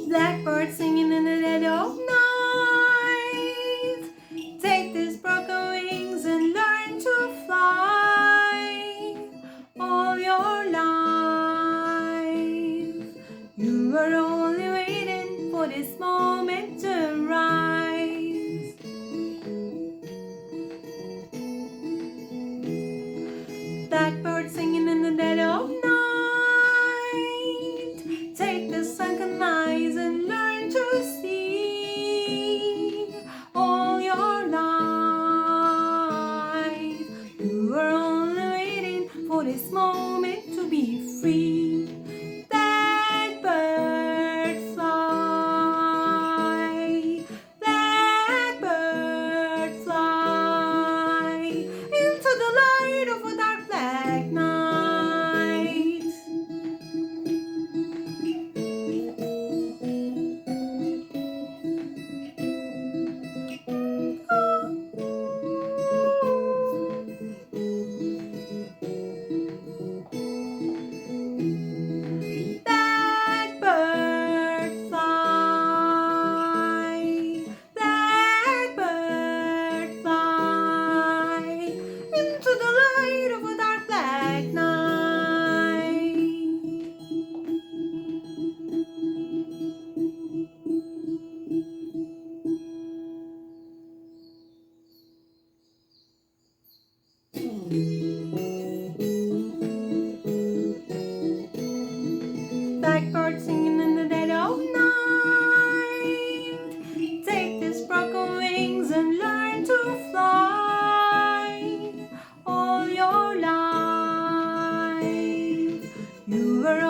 Blackbird singing in the dead of night. Take these broken wings and learn to fly all your life. You are only waiting for this moment to rise. Blackbird singing in the dead of night. Take the sunken eyes and learn to see all your life. You are only waiting for this moment to be free. Blackbird fly, blackbird fly into the light of a dark black night. Blackbird fly, blackbird fly into the light of a dark black night. Blackbird singing in the dead of night. Take these broken wings and learn to fly all your life. You are